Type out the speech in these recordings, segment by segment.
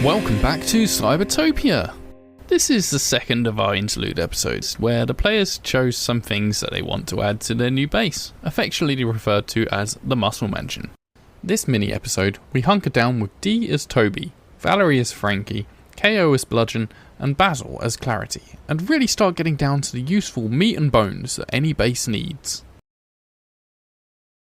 Welcome back to Cybertopia. This is the second of our interlude episodes, where the players chose some things that they want to add to their new base, affectionately referred to as the Muscle Mansion. This mini-episode, we hunker down with D as Toby, Valery as Frankie, KO as Bludgeon, and Basil as Clarity, and really start getting down to the useful meat and bones that any base needs.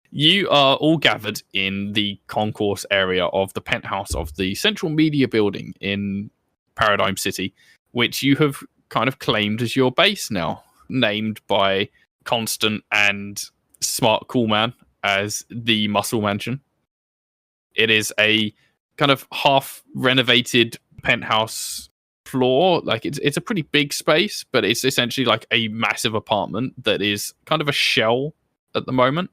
You are all gathered in the concourse area of the penthouse of the central media building in Paradigm City, which you have kind of claimed as your base now, named by Constant and Smart Coolman as the Muscle Mansion. It is a kind of half renovated penthouse floor. Like it's a pretty big space, but it's essentially like a massive apartment that is kind of a shell at the moment.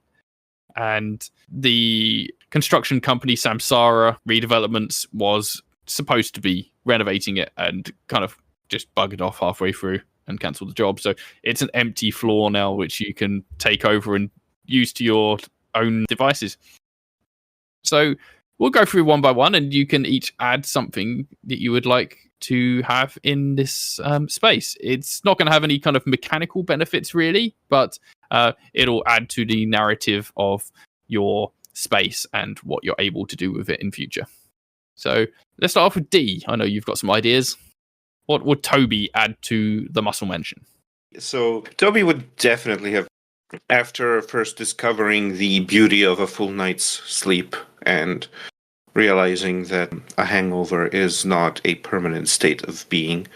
And the construction company Samsara Redevelopments was supposed to be renovating it and kind of just buggered off halfway through and cancelled the job. So it's an empty floor now, which you can take over and use to your own devices. So we'll go through one by one, and you can each add something that you would like to have in this space. It's not going to have any kind of mechanical benefits, really, but it'll add to the narrative of your space and what you're able to do with it in future. So let's start off with D. I know you've got some ideas. What would Toby add to the Muscle Mansion? So Toby would definitely have, after first discovering the beauty of a full night's sleep and realizing that a hangover is not a permanent state of being,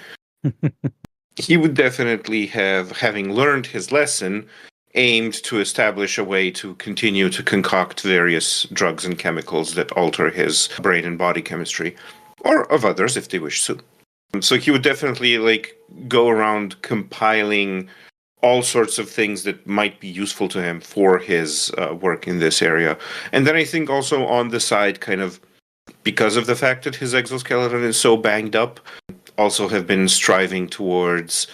he would definitely have, having learned his lesson, aimed to establish a way to continue to concoct various drugs and chemicals that alter his brain and body chemistry, or of others if they wish to. So he would definitely go around compiling all sorts of things that might be useful to him for his work in this area. And then I think also on the side, kind of because of the fact that his exoskeleton is so banged up, also have been striving towards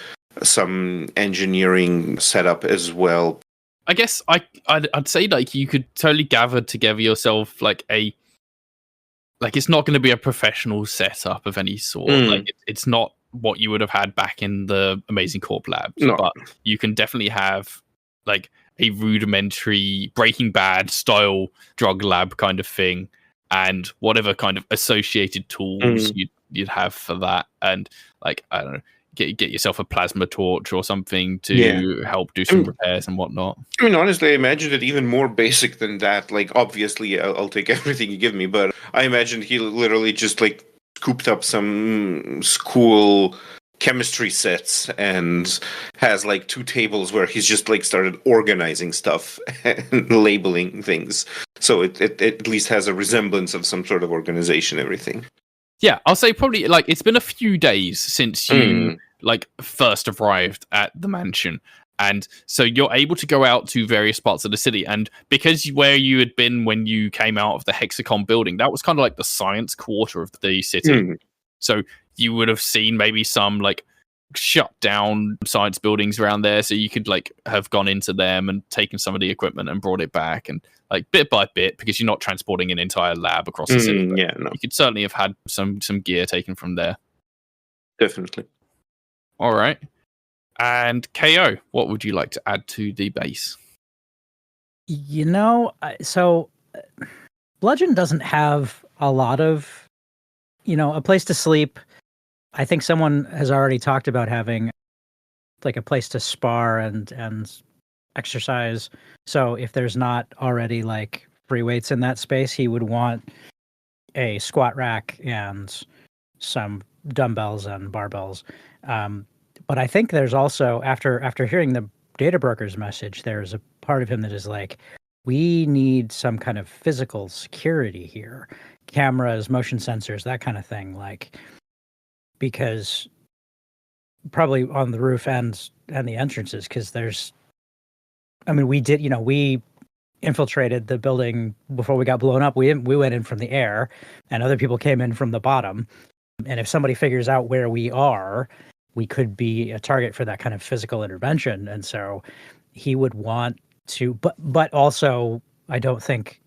some engineering setup as well. I guess I'd say you could totally gather together yourself it's not going to be a professional setup of any sort. It's not what you would have had back in the Amazing Corp labs, but you can definitely have a rudimentary Breaking Bad style drug lab kind of thing, and whatever kind of associated tools you'd have for that, and I don't know, get yourself a plasma torch or something to help do some repairs and whatnot. I mean, honestly, I imagine it even more basic than that. Obviously, I'll take everything you give me, but I imagine he literally just scooped up some school chemistry sets and has 2 tables where he's just started organizing stuff and labeling things. So it at least has a resemblance of some sort of organization, everything. Yeah, I'll say probably it's been a few days since you first arrived at the mansion. And so you're able to go out to various parts of the city. And because where you had been when you came out of the Hexacon building, that was kind of the science quarter of the city. So you would have seen maybe some shut down science buildings around there. So you could have gone into them and taken some of the equipment and brought it back. And bit by bit, because you're not transporting an entire lab across the city. You could certainly have had some gear taken from there. Definitely. All right. And KO, what would you like to add to the base? So Bludgeon doesn't have a lot of, a place to sleep. I think someone has already talked about having a place to spar and exercise. So if there's not already free weights in that space, he would want a squat rack and some dumbbells and barbells. But I think there's also, after hearing the data broker's message, there's a part of him that is we need some kind of physical security here. Cameras, motion sensors, that kind of thing. Because probably on the roof and the entrances, because we infiltrated the building before we got blown up. We went in from the air, and other people came in from the bottom. And if somebody figures out where we are, we could be a target for that kind of physical intervention. And so he would want to, but also I don't think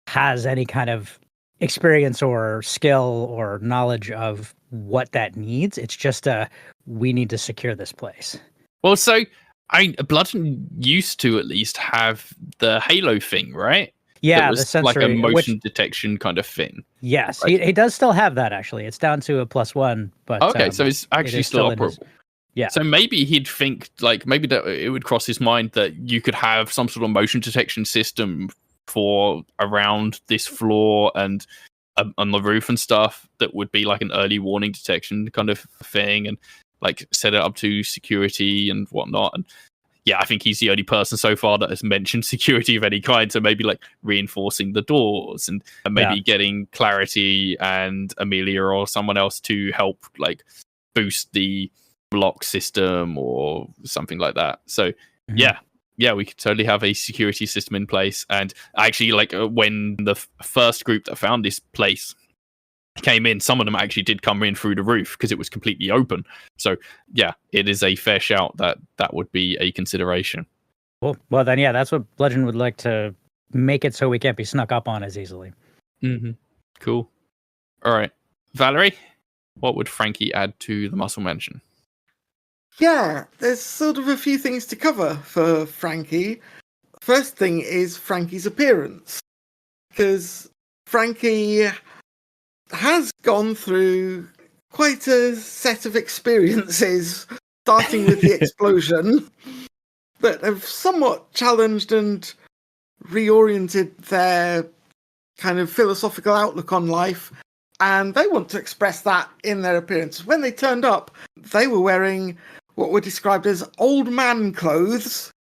has any kind of experience or skill or knowledge of what that needs. It's just we need to secure this place. Well, so Bludgeon used to at least have the Halo thing, right? Yeah, that was the sensory, like a motion detection kind of thing. Yes, right? he does still have that, actually. It's down to a +1, but okay, so it's actually still operable. Yeah. So maybe he'd think, like, maybe that it would cross his mind that you could have some sort of motion detection system for around this floor and on the roof and stuff that would be like an early warning detection kind of thing, and like set it up to security and whatnot. And yeah, I think he's the only person so far that has mentioned security of any kind. So maybe like reinforcing the doors and maybe getting Clarity and Amelia or someone else to help like boost the block system or something like that. So yeah, we could totally have a security system in place. And actually, like when the first group that found this place came in, some of them actually did come in through the roof because it was completely open. So yeah, it is a fair shout that would be a consideration. Cool. Well then, yeah, that's what Bludgeon would like to make it so we can't be snuck up on as easily. Cool. All right, Valery, what would Frankie add to the Muscle Mansion? Yeah, there's sort of a few things to cover for Frankie. First thing is Frankie's appearance, because Frankie has gone through quite a set of experiences, starting with the explosion, that have somewhat challenged and reoriented their kind of philosophical outlook on life, and they want to express that in their appearance. When they turned up, they were wearing what were described as old man clothes.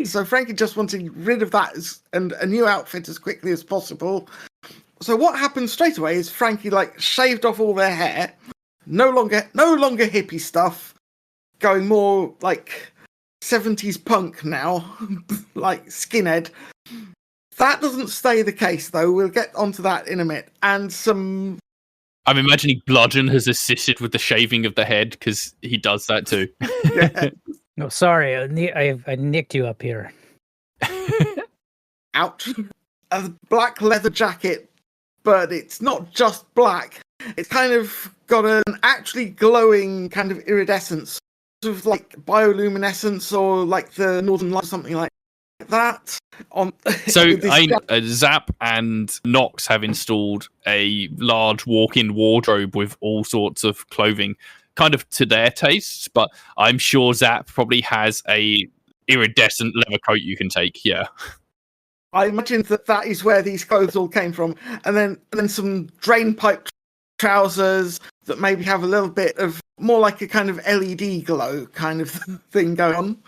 So Frankie just wanted rid of that and a new outfit as quickly as possible. So what happened straight away is Frankie like shaved off all their hair, no longer hippie stuff, going more like 70s punk now, like skinhead. That doesn't stay the case though. We'll get onto that in a minute. And some... I'm imagining Bludgeon has assisted with the shaving of the head because he does that too. Yeah. No, sorry, I nicked you up here. Ouch. A black leather jacket, but it's not just black. It's kind of got an actually glowing kind of iridescence, sort of like bioluminescence or like the Northern Lights, something like that. So Zap and Nox have installed a large walk-in wardrobe with all sorts of clothing, kind of to their tastes, but I'm sure Zap probably has a iridescent leather coat you can take. Yeah. I imagine that is where these clothes all came from, and then some drain pipe trousers that maybe have a little bit of more like a kind of LED glow kind of thing going on.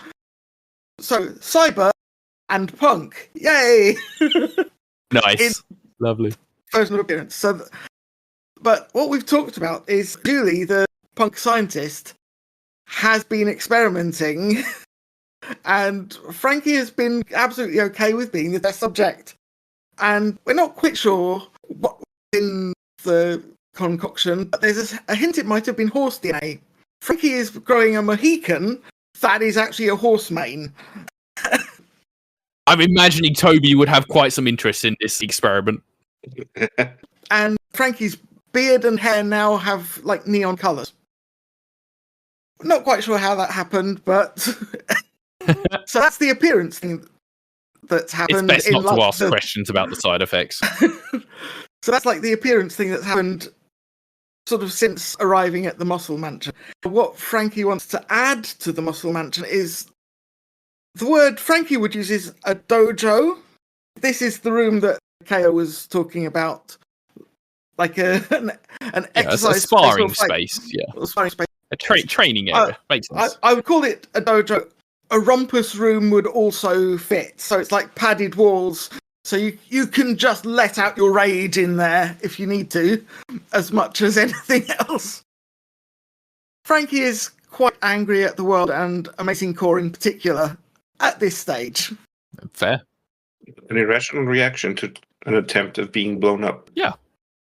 So cyber and punk, yay! Nice, lovely personal appearance. So, but what we've talked about is Julie, the punk scientist, has been experimenting. And Frankie has been absolutely okay with being the test subject. And we're not quite sure what's in the concoction, but there's a hint it might have been horse DNA. Frankie is growing a Mohican that is actually a horse mane. I'm imagining Toby would have quite some interest in this experiment. And Frankie's beard and hair now have like neon colours. Not quite sure how that happened, but... So that's the appearance thing that's happened. It's best not to ask questions about the side effects. So that's like the appearance thing that's happened sort of since arriving at the Muscle Mansion. What Frankie wants to add to the Muscle Mansion is the word Frankie would use is a dojo. This is the room that Keo was talking about, like an exercise a sparring space. A sparring space. A training area. Makes sense. I would call it a dojo. A rumpus room would also fit. So it's like padded walls. So you can just let out your rage in there if you need to, as much as anything else. Frankie is quite angry at the world and Amazing Core in particular at this stage. Fair. An irrational reaction to an attempt of being blown up. Yeah,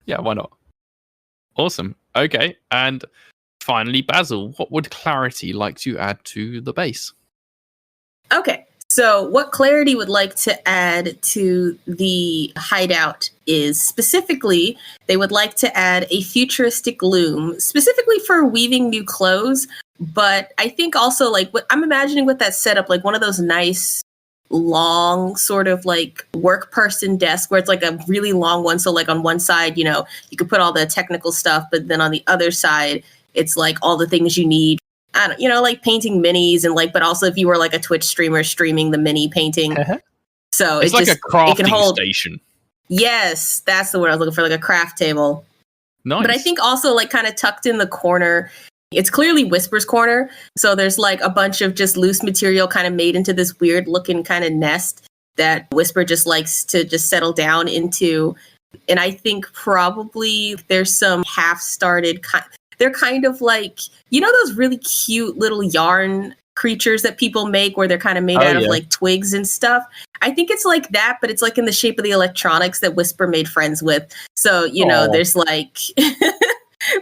why not? Awesome. Okay, and finally, Basil, what would Clarity like to add to the base? Okay, So what Clarity would like to add to the hideout is specifically they would like to add a futuristic loom, specifically for weaving new clothes. But I think also like what I'm imagining with that setup, like one of those nice long sort of like work person desk where it's like a really long one. So like on one side, you know, you could put all the technical stuff, but then on the other side, it's like all the things you need. I don't, you know, like painting minis and like, but also if you were like a Twitch streamer streaming the mini painting. So It's like a crafting station. Yes, that's the word I was looking for, like a craft table. Nice. But I think also like kind of tucked in the corner, it's clearly Whisper's corner. So there's like a bunch of just loose material kind of made into this weird looking kind of nest that Whisper just likes to just settle down into. And I think probably there's some half-started they're kind of like, you know, those really cute little yarn creatures that people make where they're kind of made out of like twigs and stuff. I think it's like that, but it's like in the shape of the electronics that Whisper made friends with. So, you know, there's like,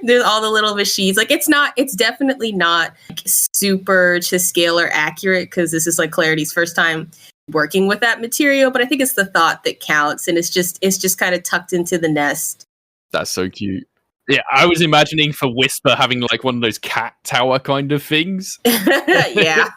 there's all the little machines. Like it's definitely not like, super to scale or accurate because this is like Clarity's first time working with that material. But I think it's the thought that counts. And it's just kind of tucked into the nest. That's so cute. Yeah, I was imagining for Whisper having like one of those cat tower kind of things. Yeah.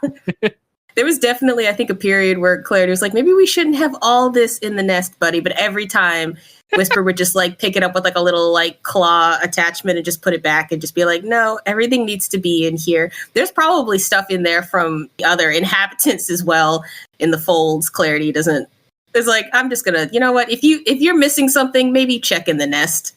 There was definitely, I think, a period where Clarity was like, maybe we shouldn't have all this in the nest, buddy. But every time Whisper would just like pick it up with like a little like claw attachment and just put it back and just be like, no, everything needs to be in here. There's probably stuff in there from the other inhabitants as well in the folds. Clarity doesn't. It's like, I'm just gonna, you know what? If you're missing something, maybe check in the nest.